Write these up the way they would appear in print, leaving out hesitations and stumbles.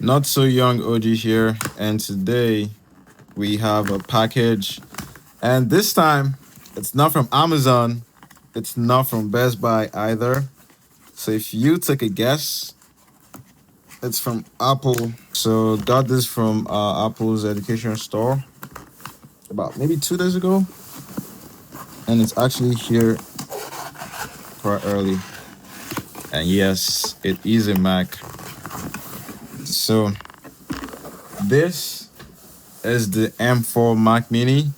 Not so young OG here, and today we have a package, and this time it's not from Amazon, it's not from Best Buy either. So if you take a guess, it's from Apple. So got this from Apple's education store about maybe 2 days ago, and it's actually here quite early. And yes, it is a Mac. So this is the M4 Mac Mini,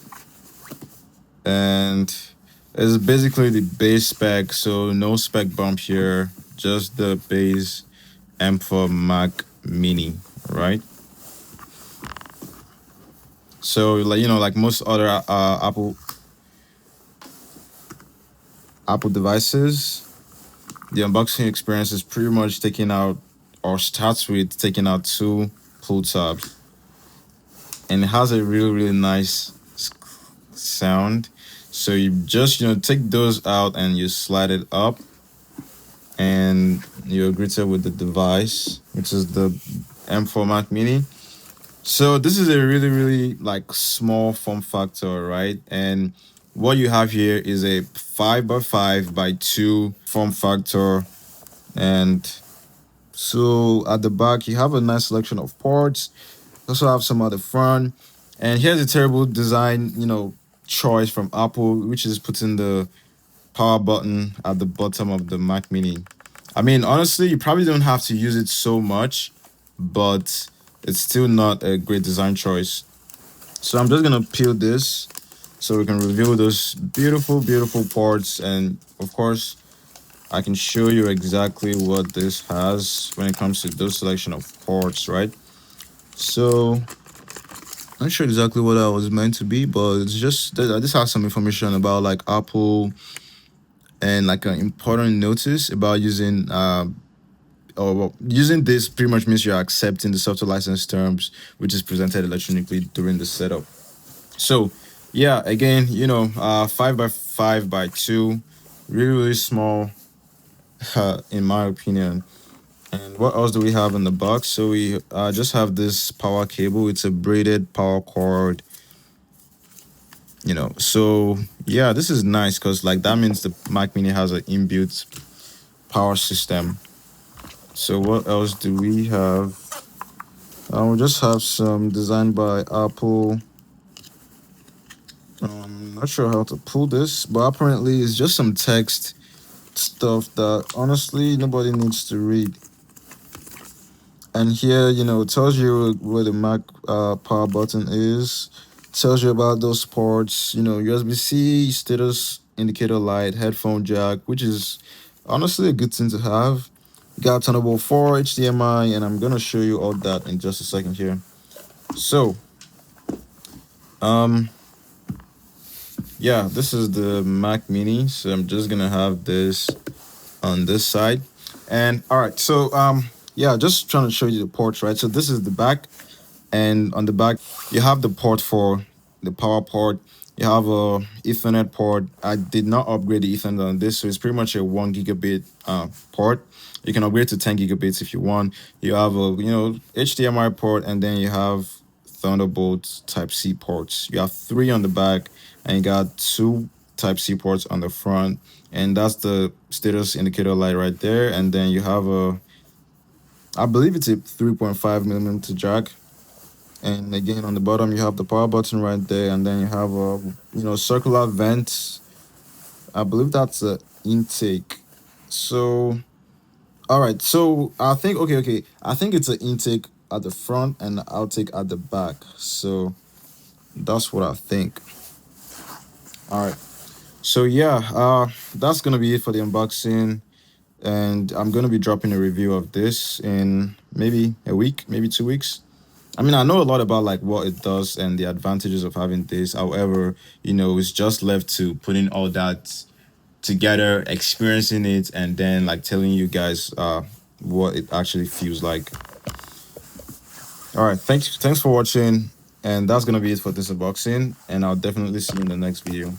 and it's basically the base spec. So no spec bump here, just the base M4 Mac Mini, right? So like most other Apple devices, the unboxing experience is pretty much taking out or starts with taking out two pull tabs, and it has a really nice sound. So you just take those out and you slide it up, and you're greeted with the device, which is the M4 Mac Mini. So this is a really like small form factor, right? And what you have here is a 5x5x2 form factor. And so at the back you have a nice selection of ports. Also have some at the front. And here's a terrible design, choice from Apple, which is putting the power button at the bottom of the Mac Mini. I mean, honestly, you probably don't have to use it so much, but it's still not a great design choice. So I'm just gonna peel this so we can reveal those beautiful ports, and of course I can show you exactly what this has when it comes to those selection of ports, right? So not sure exactly what that was meant to be, but it's just this has some information about like Apple, and like an important notice about using using this pretty much means you're accepting the software license terms, which is presented electronically during the setup. So yeah, again, 5x5x2, really small, in my opinion. And what else do we have in the box? So we just have this power cable. It's a braided power cord. So yeah, this is nice because like that means the Mac Mini has an inbuilt power system. So what else do we have? We just have some designed by Apple. Not sure how to pull this, but apparently it's just some text stuff that honestly nobody needs to read. And here, it tells you where the Mac power button is. Tells you about those ports, USB-C, status indicator light, headphone jack, which is honestly a good thing to have. Got Thunderbolt 4, HDMI, and I'm gonna show you all that in just a second here. So, yeah, this is the Mac Mini. So I'm just gonna have this on this side, and all right. So, yeah, just trying to show you the ports, right? So this is the back, and on the back you have the port for the power port. You have a Ethernet port. I did not upgrade the Ethernet on this, so it's pretty much a 1 gigabit port. You can upgrade to 10 gigabits if you want. You have a HDMI port, and then you have Thunderbolt Type C ports. You have 3 on the back, and you got 2 Type C ports on the front, and that's the status indicator light right there. And then you have I believe it's a 3.5 millimeter jack. And again, on the bottom, you have the power button right there, and then you have a circular vent. I believe that's a intake. So, all right. So I think okay. I think it's an intake at the front and an outtake at the back. So that's what I think. All right. So yeah, that's gonna be it for the unboxing, and I'm gonna be dropping a review of this in maybe a week, maybe 2 weeks. I mean, I know a lot about like what it does and the advantages of having this. However, it's just left to putting all that together, experiencing it, and then like telling you guys what it actually feels like. All right, thanks for watching, and that's gonna be it for this unboxing, and I'll definitely see you in the next video.